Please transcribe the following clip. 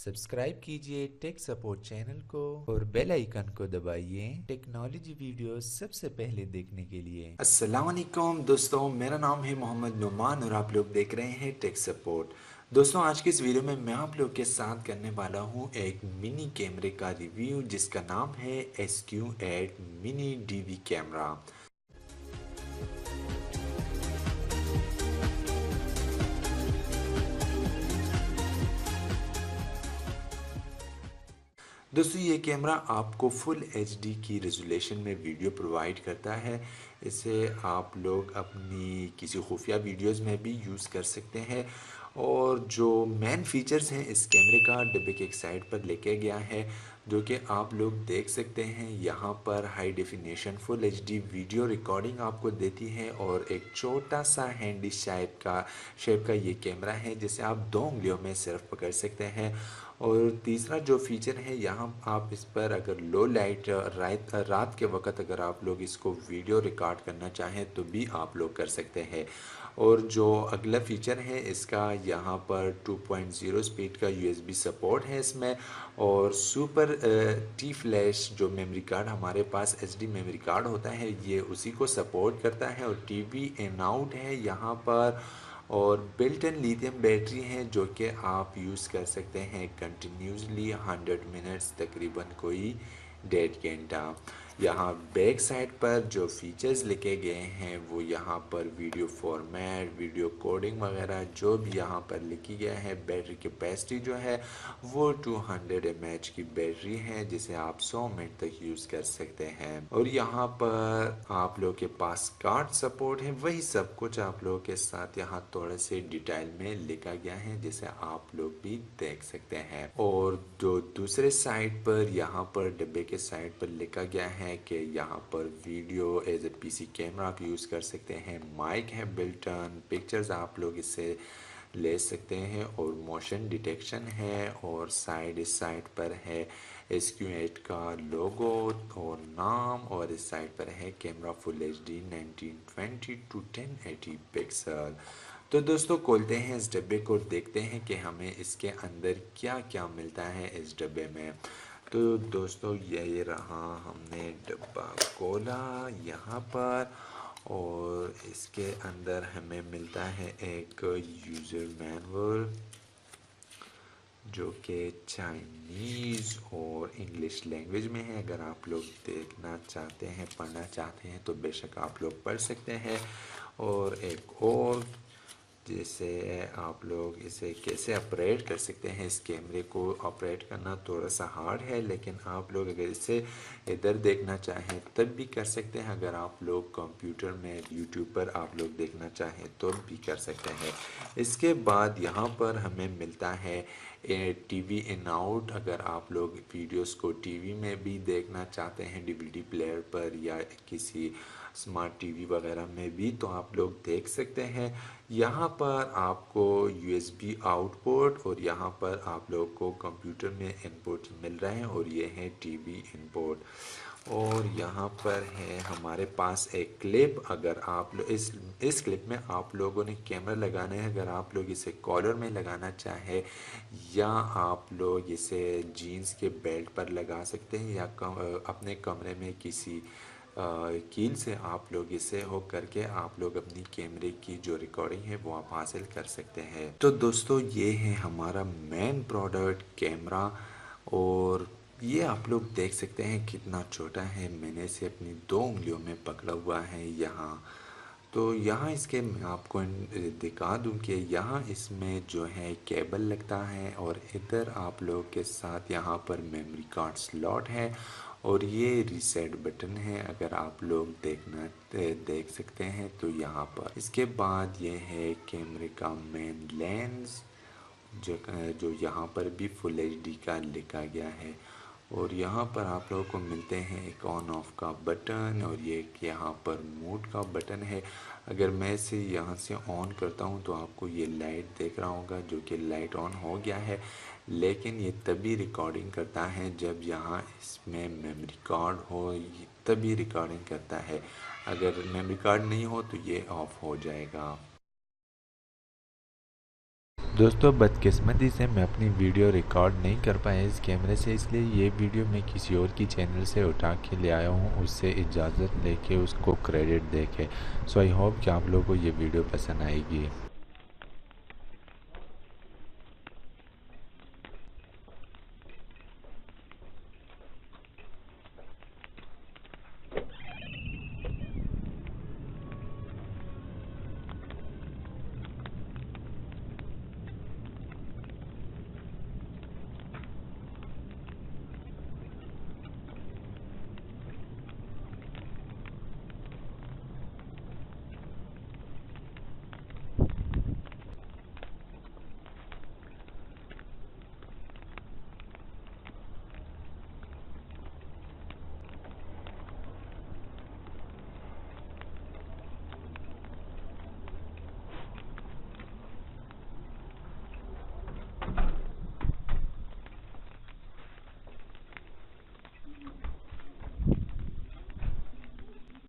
Subscribe कीजिए tech support channel को और बेल आइकन को दबाइए टेक्नोलॉजी वीडियो सबसे पहले देखने के लिए। अस्सलाम वालेकुम दोस्तों, मेरा नाम है मोहम्मद नुमान और आप लोग देख रहे हैं टेक सपोर्ट। दोस्तों, आज की इस वीडियो में मैं आप लोग के साथ करने वाला हूं एक मिनी कैमरे का रिव्यू जिसका नाम है SQ8 मिनी DV कैमरा। दोस्तों, ये कैमरा आपको फुल HD की रेजोल्यूशन में वीडियो प्रोवाइड करता है। इसे आप लोग अपनी किसी खुफिया वीडियोस में भी यूज़ कर सकते हैं। और जो मेन फीचर्स हैं इस कैमरे का डिब्बे के एक साइड पर लेके गया है, जो कि आप लोग देख सकते हैं। यहाँ पर high definition full HD video recording आपको देती है और एक छोटा सा हैंडी शेप का ये कैमरा है जिसे आप 2 उंगलियों में सिर्फ पकड़ सकते हैं। और तीसरा जो फीचर है, यहाँ आप इस पर अगर लो लाइट रात के वक्त अगर आप लोग इसको वीडियो रिकॉर्ड करना चाहें तो भी आप लोग कर सकते हैं। और जो अगला फीचर है इसका, यहाँ पर 2.0 स्पीड का USB सपोर्ट है इसमें। और सुपर टी फ्लैश जो मेमोरी कार्ड हमारे पास SD मेमोरी कार्ड होता है, ये उसी को सपोर्ट करता है। और TV इन आउट है यहाँ पर। और बिल्ट इन लिथियम बैटरी है जो कि आप यूज़ कर सकते हैं कंटिन्यूसली 100 मिनट्स, तकरीबन कोई 1.5 घंटा। यहाँ बैक साइड पर जो फीचर्स लिखे गए हैं वो यहाँ पर वीडियो फॉर्मेट, वीडियो कोडिंग वगैरह जो भी यहाँ पर लिखी गया है। बैटरी कैपेसिटी जो है वो 200 mAh की बैटरी है जिसे आप 100 मिनट तक यूज़ कर सकते हैं। और यहाँ पर आप लोग के पास कार्ड सपोर्ट है, वही सब कुछ आप लोगों के साथ यहाँ थोड़े से डिटेल में लिखा गया है जिसे आप लोग भी देख सकते हैं। और जो दूसरे साइड पर यहाँ पर डिब्बे के साइड पर लिखा गया है कि यहाँ पर video as a PC camera आप यूज़ कर सकते हैं। माइक है बिल्ट इन, पिक्चर्स आप लोग इससे ले सकते हैं और मोशन डिटेक्शन है। और इस साइड पर है SQ8 का लोगो और नाम। और इस साइड पर है camera full HD 1920 to 1080 pixel. तो दोस्तों, खोलते हैं इस डब्बे को, देखते हैं कि हमें इसके अंदर क्या क्या मिलता है इस डब्बे में। तो दोस्तों, ये रहा, हमने डब्बा खोला यहाँ पर। और इसके अंदर हमें मिलता है एक यूज़र मैनुअल जो कि चाइनीज़ और इंग्लिश लैंग्वेज में है। अगर आप लोग देखना चाहते हैं, पढ़ना चाहते हैं तो बेशक आप लोग पढ़ सकते हैं। और एक और, जैसे आप लोग इसे कैसे ऑपरेट कर सकते हैं। इस कैमरे को ऑपरेट करना थोड़ा सा हार्ड है, लेकिन आप लोग अगर इसे इधर देखना चाहें तब भी कर सकते हैं। अगर आप लोग कंप्यूटर में यूट्यूब पर आप लोग देखना चाहें तो भी कर सकते हैं। इसके बाद यहाँ पर हमें मिलता है TV इन आउट। अगर आप लोग वीडियोस को TV में भी देखना चाहते हैं, DVD प्लेयर पर या किसी स्मार्ट TV वगैरह में भी, तो आप लोग देख सकते हैं। यहाँ पर आपको USB आउटपुट और यहाँ पर आप लोग को कंप्यूटर में इनपुट मिल रहे हैं और ये है TV इनपुट। और यहाँ पर है हमारे पास एक क्लिप। अगर आप लोग इस क्लिप में आप लोगों ने कैमरा लगाना है, अगर आप लोग इसे कॉलर में लगाना चाहे या आप लोग इसे जीन्स के बेल्ट पर लगा सकते हैं या अपने कमरे में किसी कील से आप लोग इसे हो करके आप लोग अपनी कैमरे की जो रिकॉर्डिंग है वो आप हासिल कर सकते हैं। तो दोस्तों, ये है हमारा मेन प्रोडक्ट कैमरा। और ये आप लोग देख सकते हैं कितना छोटा है। मैंने इसे अपनी 2 उंगलियों में पकड़ा हुआ है यहाँ। तो यहाँ इसके मैं आपको दिखा दूँ कि यहाँ इसमें जो है केबल लगता है और इधर आप लोग के साथ यहाँ पर मेमोरी कार्ड स्लॉट है और ये रीसेट बटन है। अगर आप लोग देख सकते हैं तो यहाँ पर इसके बाद ये है कैमरे का मेन लेंस जो यहाँ पर भी फुल HD का लिखा गया है। और यहाँ पर आप लोगों को मिलते हैं एक ऑन ऑफ का बटन और ये एक यहाँ पर मोड का बटन है। अगर मैं इसे यहाँ से ऑन करता हूँ तो आपको ये लाइट देख रहा होगा जो कि लाइट ऑन हो गया है, लेकिन ये तभी रिकॉर्डिंग करता है जब यहाँ इसमें मेमोरी कार्ड हो, तभी रिकॉर्डिंग करता है। अगर मेमोरी कार्ड नहीं हो तो ये ऑफ हो जाएगा। दोस्तों बदकिस्मती से मैं अपनी वीडियो रिकॉर्ड नहीं कर पाया इस कैमरे से, इसलिए ये वीडियो मैं किसी और की चैनल से उठा के ले आया हूँ, उससे इजाज़त लेके उसको क्रेडिट दे के। सो आई होप कि आप लोगों को ये वीडियो पसंद आएगी।